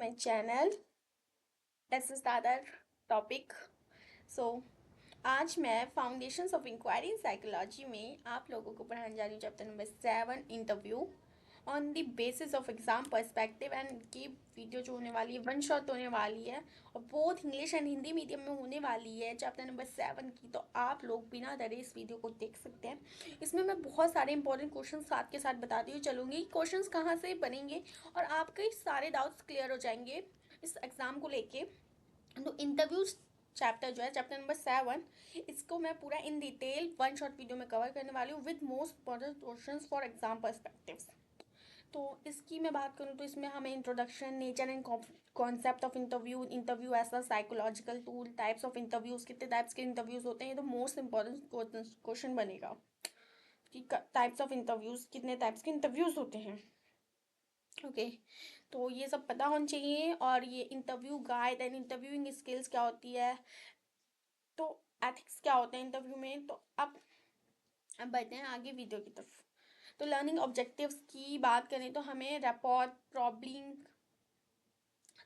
my channel. This is the other topic. So आज मैं foundations of inquiry in psychology में आप लोगों को पढ़ाने जा रही हूँ chapter number 7 interview on the basis of exam perspective. And की वीडियो जो होने वाली है वन शॉट होने वाली है और both English and Hindi medium में होने वाली है चैप्टर नंबर 7 की। तो आप लोग बिना डरे इस वीडियो को देख सकते हैं। इसमें मैं बहुत सारे इंपॉर्टेंट क्वेश्चन साथ के साथ बताती हुई चलूँगी। क्वेश्चन कहाँ से बनेंगे और आपके सारे डाउट्स क्लियर हो जाएंगे इस एग्ज़ाम को लेके। तो इंटरव्यू चैप्टर जो है चैप्टर नंबर 7, इसको मैं पूरा in detail one shot video में कवर करने वाली हूँ with most important questions for exam perspectives. तो इसकी मैं बात करूँ तो इसमें हमें introduction, nature and concept of interview, interview as a psychological tool, types of interviews, कितने टाइप्स के इंटरव्यूज होते हैं, ये तो मोस्ट इंपॉर्टेंट क्वेश्चन बनेगा कि टाइप्स ऑफ इंटरव्यूज, कितने टाइप्स के इंटरव्यूज होते हैं। ओके तो ये सब पता होना चाहिए। और ये interview guide and interviewing skills क्या होती है, तो एथिक्स क्या होते हैं इंटरव्यू में। तो अब बढ़ते हैं आगे वीडियो की तरफ। तो लर्निंग ऑब्जेक्टिव्स की बात करें तो हमें रैपॉर्ट, प्रॉब्लम,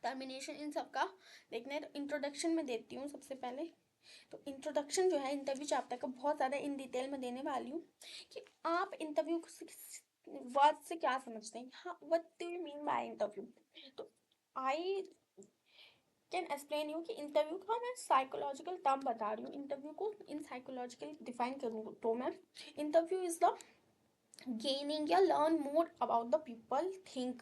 टर्मिनेशन, इन सब का देखना है। तो इंट्रोडक्शन में देती हूँ सबसे पहले। तो इंट्रोडक्शन जो है इंटरव्यू चैप्टर का बहुत ज़्यादा इन डिटेल में देने वाली हूँ कि आप इंटरव्यू वर्ड से क्या समझते हैं। हाँ, what do you mean by interview. तो आई कैन एक्सप्लेन यू कि इंटरव्यू का मैं साइकोलॉजिकल टर्म बता रही हूँ। इंटरव्यू को इन साइकोलॉजिकल डिफाइन करूँ तो मैं, इंटरव्यू इज द gaining या learn more about the people, think,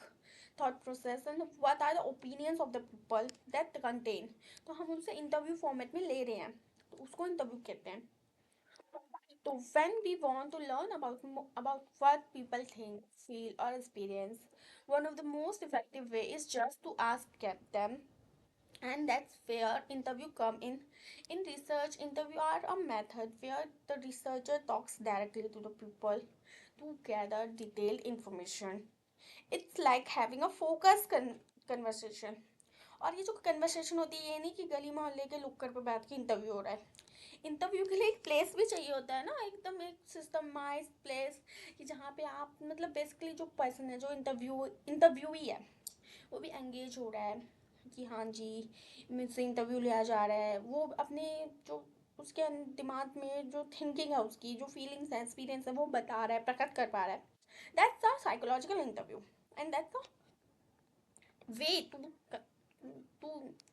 thought process and what are the opinions of the people that contain। तो हम उनसे इंटरव्यू फॉर्मेट में ले रहे हैं तो उसको इंटरव्यू कहते हैं। तो when we want to learn about what people think, feel or experience, one of the most effective way is just to ask them, and that's where interview come in research. Interview are a method where the researcher talks directly to the people to gather detailed information. It's like having a focused conversation। और ये जो conversation होती है ये नहीं कि गली मोहल्ले के लुक्कड़ पे बैठ के इंटरव्यू हो रहा है। इंटरव्यू के लिए एक प्लेस भी चाहिए होता है ना, एकदम एक सिस्टमाइज प्लेस कि जहाँ पे आप मतलब बेसिकली जो पर्सन है जो इंटरव्यूई है वो भी एंगेज हो रहा है कि हाँ जी मुझसे इंटरव्यू लिया जा रहा है। वो अपने जो उसके दिमाग में जो थिंकिंग है, उसकी जो फीलिंग्स है, एक्सपीरियंस है, वो बता रहा है, प्रकट कर पा रहा है। That's a psychological interview and that's a way to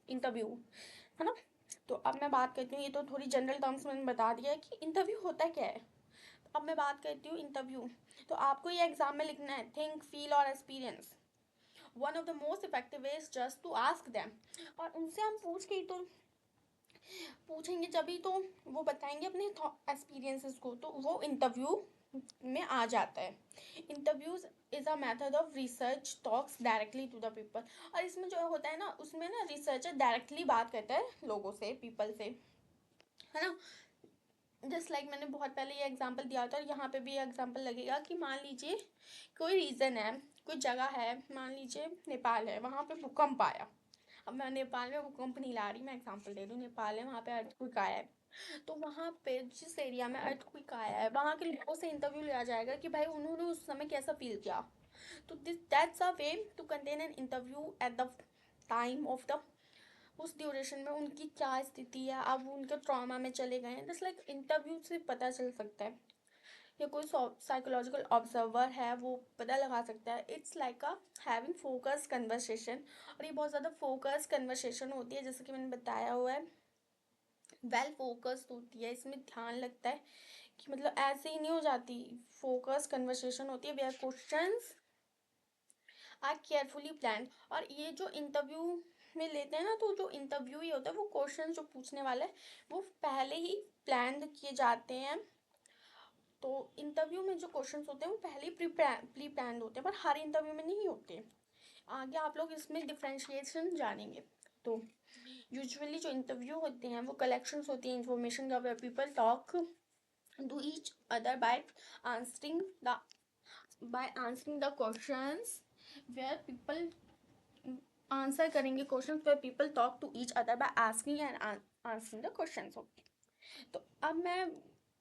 interview, है ना। तो अब मैं बात करती हूँ, ये तो थोड़ी जनरल टर्म्स में बता दिया है कि इंटरव्यू होता क्या है। तो अब मैं बात करती हूँ इंटरव्यू। तो आपको ये एग्जाम में लिखना है थिंक, फील और experience. One of the most effective way is just to ask them. और उनसे हम पूछ के ही तो पूछेंगे जभी तो वो बताएंगे अपने एक्सपीरियंसेस को, तो वो इंटरव्यू में आ जाता है। Interviews is a method of research talks directly to the people. और इसमें जो होता है ना, उसमें ना रिसर्चर डायरेक्टली बात करता है लोगों से, पीपल से, है ना। जस्ट लाइक मैंने बहुत पहले ये एग्जांपल दिया था और यहाँ पे भी एग्जांपल लगेगा कि मान लीजिए कोई रीजन है, कोई जगह है, मान लीजिए नेपाल है, वहाँ पे भूकंप आया। अब मैं नेपाल में भूकंप नहीं ला रही, मैं एग्जांपल दे रही हूँ। नेपाल है, वहाँ पे अर्थक्वेक आया है। तो वहाँ पे जिस एरिया में अर्थक्वेक आया है वहाँ के लोगों से इंटरव्यू लिया जाएगा कि भाई उन्होंने उस समय कैसा फील किया। तो this that's a way to contain an interview at the time of the, उस ड्यूरेशन में उनकी क्या स्थिति है, अब उनके ट्रॉमा में चले गए हैं। जस्ट लाइक इंटरव्यू से पता चल सकता है, या कोई साइकोलॉजिकल ऑब्जर्वर है वो पता लगा सकता है। It's like a having focus conversation. और ये बहुत ज़्यादा फोकस कन्वर्सेशन होती है, जैसे कि मैंने बताया हुआ है, वेल फोकस्ड होती है, इसमें ध्यान लगता है कि मतलब ऐसे ही नहीं हो जाती। फोकस कन्वर्सेशन होती है where questions are carefully plan. और ये जो इंटरव्यू में लेते हैं ना, तो जो इंटरव्यू ही होता है वो क्वेश्चन जो पूछने वाला है वो पहले ही प्लान किए जाते हैं। तो इंटरव्यू में जो क्वेश्चंस होते हैं वो पहले ही प्री प्लान होते हैं, पर हर इंटरव्यू में नहीं होते। आगे आप लोग इसमें डिफ्रेंशिएशन जानेंगे। तो यूजुअली जो इंटरव्यू होते हैं वो कलेक्शंस होती हैं इंफॉर्मेशन का, where people talk to each other answering the by answering the questions, where people answer करेंगे question, where people talk to each other by asking and answering the questions. Okay तो अब मैं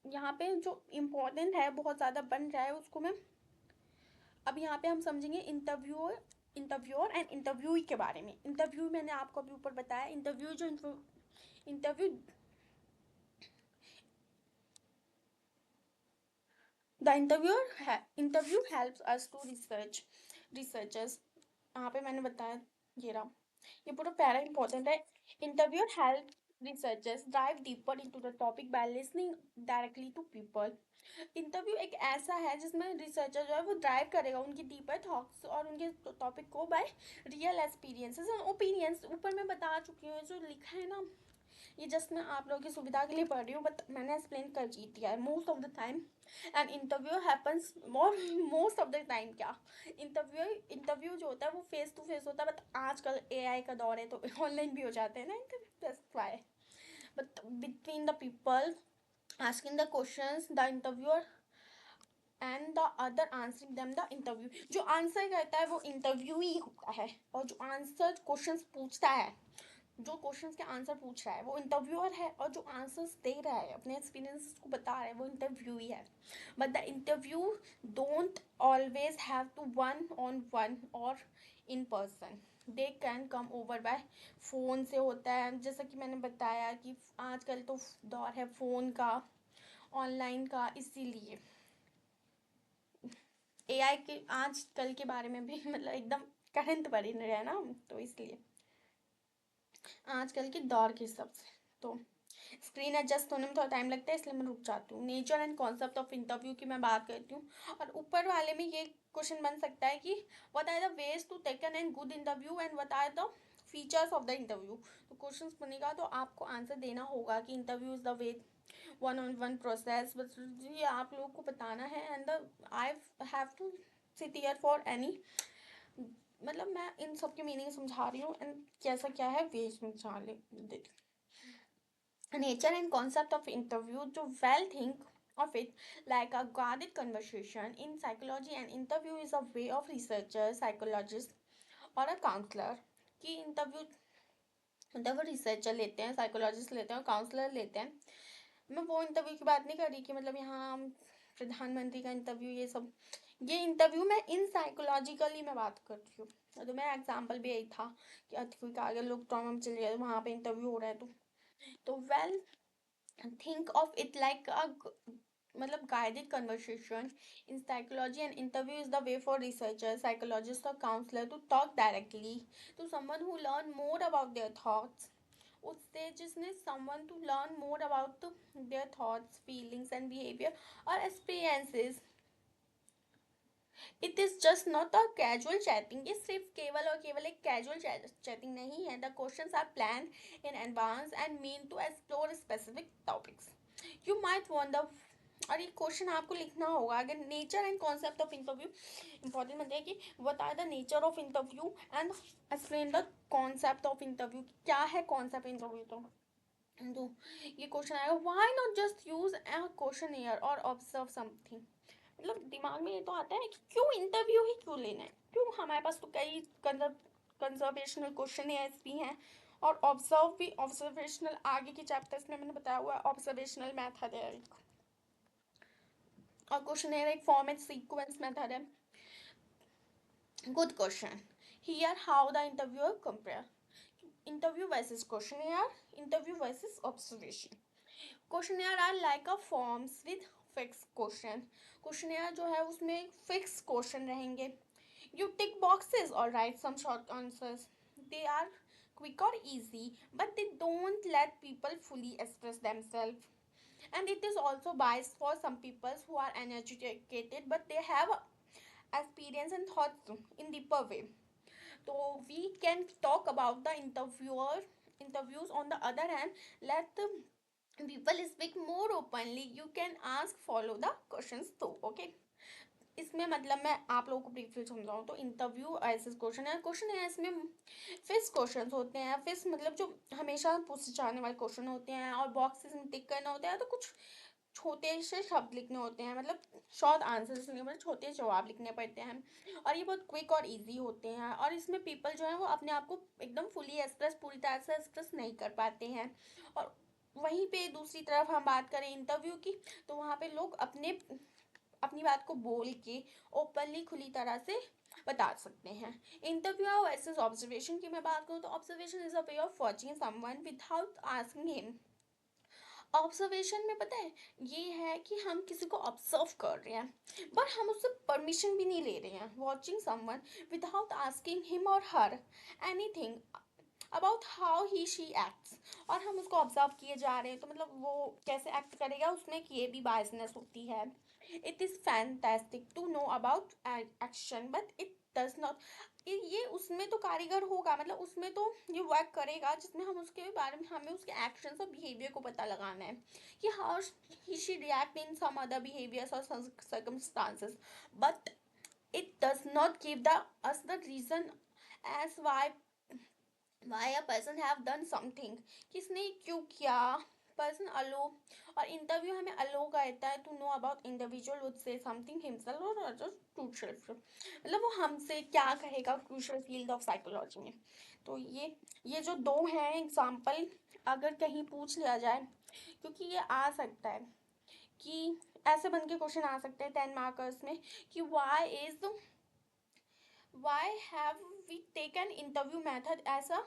यहाँ पे जो इम्पोर्टेंट है बहुत ज़्यादा बन रहा है उसको मैं अब यहाँ पे हम समझेंगे इंटरव्यू इंटरव्यूअर एंड इंटरव्यूई के बारे में। इंटरव्यू मैंने आपको अभी ऊपर बताया, इंटरव्यू जो interview the interview helps us to researchers, यहाँ पे मैंने बताया, ये रहा, ये पूरा पैरा इंपॉर्टेंट है। Interview help researchers dive deeper into the topic by listening directly to people. Interview एक ऐसा है जिसमें रिसर्चर जो है वो ड्राइव करेगा उनकी डीपर थॉट्स और उनके टॉपिक को बाय रियल एक्सपीरियंसेस और ओपिनियंस। ऊपर मैं बता चुकी हूँ, जो लिखा है ना, ये जस्ट मैं आप लोगों की सुविधा के लिए पढ़ रही हूँ, बट मैंने एक्सप्लेन कर दिया है most of the time. And interview happens most of the time, क्या इंटरव्यू जो होता है वो फेस टू फेस होता है, बट आजकल एआई का दौर है तो ऑनलाइन भी हो जाते हैं ना interview, that's why. But between the people asking the questions, the interviewer and the other answering them, the interview, जो आंसर करता है वो इंटरव्यू ही होता है, और जो आंसर क्वेश्चंस पूछता है, जो क्वेश्चंस के आंसर पूछ रहा है वो इंटरव्यूअर है, और जो आंसर्स दे रहा है अपने एक्सपीरियंस को बता रहा है वो इंटरव्यू ही है। But the interview don't always have to one on one और in person, they can come over by phone से होता है, जैसा कि मैंने बताया कि आजकल तो दौर है फ़ोन का, ऑनलाइन का, इसीलिए एआई के आजकल के बारे में भी मतलब एकदम करंट पर ही रहे ना, तो इसलिए आजकल के दौर के हिसाब से तो स्क्रीन एडजस्ट होने में थोड़ा टाइम लगता है, इसलिए मैं रुक जाती हूँ। Nature and concept of interview की मैं बात करती हूँ, और ऊपर वाले में ये क्वेश्चन बन सकता है कि what are the ways to taken and good interview and what are the features of the interview. तो क्वेश्चन बनेगा तो आपको आंसर देना होगा कि interview is the way one on one process, बस ये आप लोगों को बताना है। And I have to sit here for any, मतलब मैं इन सब की मीनिंग समझा रही हूँ एंड कैसा क्या है वे समझा ले। Nature and concept of interview, जो we'll think of it like a guarded conversation in psychology, and interview is a way of researcher, psychologist और a counselor कि इंटरव्यू मतलब वो रिसर्चर लेते हैं, साइकोलॉजिस्ट लेते हैं और काउंसलर लेते हैं। मैं वो इंटरव्यू की बात नहीं कर रही कि मतलब यहाँ प्रधानमंत्री का इंटरव्यू, ये सब, ये इंटरव्यू मैं इन साइकोलॉजिकली मैं बात कर रही हूँ। तो मैं एग्जांपल भी यही था कि अर्थक्वेक आ गया, लोग ट्रॉमा में चले गए, वहाँ पे इंटरव्यू हो रहा है, तो well think of it like अ मतलब guided conversation in psychology, and interview is the way for researchers, psychologists or counselor to talk directly to someone who learn more about their thoughts, उस stage ने someone to learn more about their thoughts, feelings and behavior or experiences. It is just not a casual chatting, ये सिर्फ केवल और केवल एक casual chatting नहीं है। The questions are plan in advance and mean to explore specific topics. You might wonder, और ये क्वेश्चन आपको लिखना होगा अगर nature and concept of interview important बनते हैं कि what are the nature of interview and explain the concept of interview, क्या है कॉन्सेप्ट इंटरव्यू। तो ये क्वेश्चन आएगा, why not just use a questionnaire और ऑब्जर्व समथिंग। मतलब दिमाग में ये तो आता है कि क्यों इंटरव्यू ही क्यों लेना है, क्यों, हमारे पास तो कई कंजर्वेशनल क्वेश्चन भी हैं और ऑब्जर्व भी, ऑब्जर्वेशनल आगे के चैप्टर्स में मैंने बताया हुआ है, ऑब्जर्वेशनल मेथड है एक, और क्वेश्चन एक फॉर्मेट सीक्वेंस मेथड है। Good question, here how the interviewer compare interview versus question, interview versus observation. Questionnaire are like a forms with fix question, questionnaire जो है उसमें फिक्स क्वेश्चन रहेंगे। यू टिक बॉक्सेस और write some short answers, they are quick or easy but they don't let people fully express themselves, and it is also biased for some people who are uneducated but they have experience and thoughts in deeper way. So we can talk about the interviews. On the other hand, let the people speak more openly, you can ask follow the questions too, okay। इसमें मतलब मैं आप लोगों को briefly समझाऊँ तो interview ऐसे question है इसमें फिक्स क्वेश्चन होते हैं, फिक्स मतलब जो हमेशा पूछे जाने वाले क्वेश्चन होते हैं, और बॉक्सेस में टिक करना होता है, तो कुछ छोटे से शब्द लिखने होते हैं, मतलब शॉर्ट आंसर्स नहीं, मतलब छोटे जवाब लिखने पड़ते हैं, और ये बहुत क्विक और इजी होते हैं। और इसमें पीपल जो है वो अपने आप को एकदम फुली एक्सप्रेस, पूरी तरह से एक्सप्रेस नहीं कर पाते हैं। और वहीं पे दूसरी तरफ हम बात करें इंटरव्यू की, तो वहाँ पे लोग अपने अपनी बात को बोल के ओपनली खुली तरह से बता सकते हैं। इंटरव्यू वर्सेस ऑब्जर्वेशन की मैं बात करूँ तो observation is a way of watching someone without asking him. Observation में पता है ये है कि हम किसी को ऑब्जर्व कर रहे हैं पर हम उससे परमिशन भी नहीं ले रहे हैं। Watching someone without asking him or her anything about how he she acts, और हम उसको ऑब्जर्व किए जा रहे हैं तो मतलब वो कैसे एक्ट करेगा उसमें कि ये भी बायसनेस होती है। It is fantastic to know about action but it does not, ये उसमें तो कारीगर होगा, मतलब उसमें तो ये वर्क करेगा जिसमें हम उसके बारे में हमें उसके एक्शंस और बिहेवियर को पता लगाना है कि how he she react in some other behaviours or circumstances, but it does not give us the reason as why a person have done something, किसने क्यों किया। पर्सन अलो, और इंटरव्यू हमें अलो करता है to know about individual would say something himself और others crucial, मतलब वो हमसे क्या कहेगा क्रूशियल फील्ड ऑफ साइकोलॉजी में। तो ये जो दो हैं एग्जाम्पल अगर कहीं पूछ लिया जाए, क्योंकि ये आ सकता है कि ऐसे बन के क्वेश्चन आ सकते हैं 10 मार्कर्स में कि why have we taken interview method as a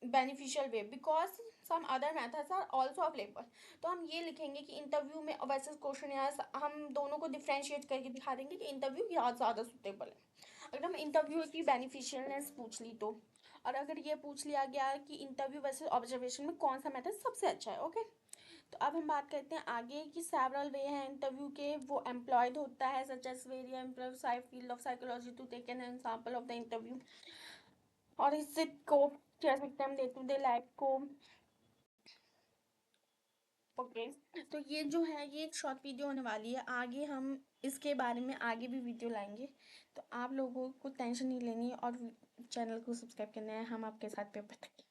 beneficial way because some other methods are also available। तो हम ये लिखेंगे कि इंटरव्यू में वर्सेस क्वेश्चन हम दोनों को डिफ्रेंशिएट करके दिखा देंगे कि इंटरव्यू ज़्यादा सुटेबल है अगर हम इंटरव्यू की बेनिफिशियलनेस पूछ ली तो, और अगर ये पूछ लिया गया कि इंटरव्यू वर्सेस ऑब्जर्वेशन में कौन सा मेथड सबसे अच्छा है। ओके, तो अब हम बात करते हैं आगे कि सेवरल वे हैं इंटरव्यू के, वो एम्प्लॉयड होता है such as very employ field of psychology to take an example of the interview, और इससे को कह सकते हैं हम डे टू डे लाइफ को। ओके, तो ये जो है ये एक शॉर्ट वीडियो होने वाली है, आगे हम इसके बारे में आगे भी वीडियो लाएंगे, तो आप लोगों को टेंशन नहीं लेनी है और चैनल को सब्सक्राइब करना है। हम आपके साथ पेपर तक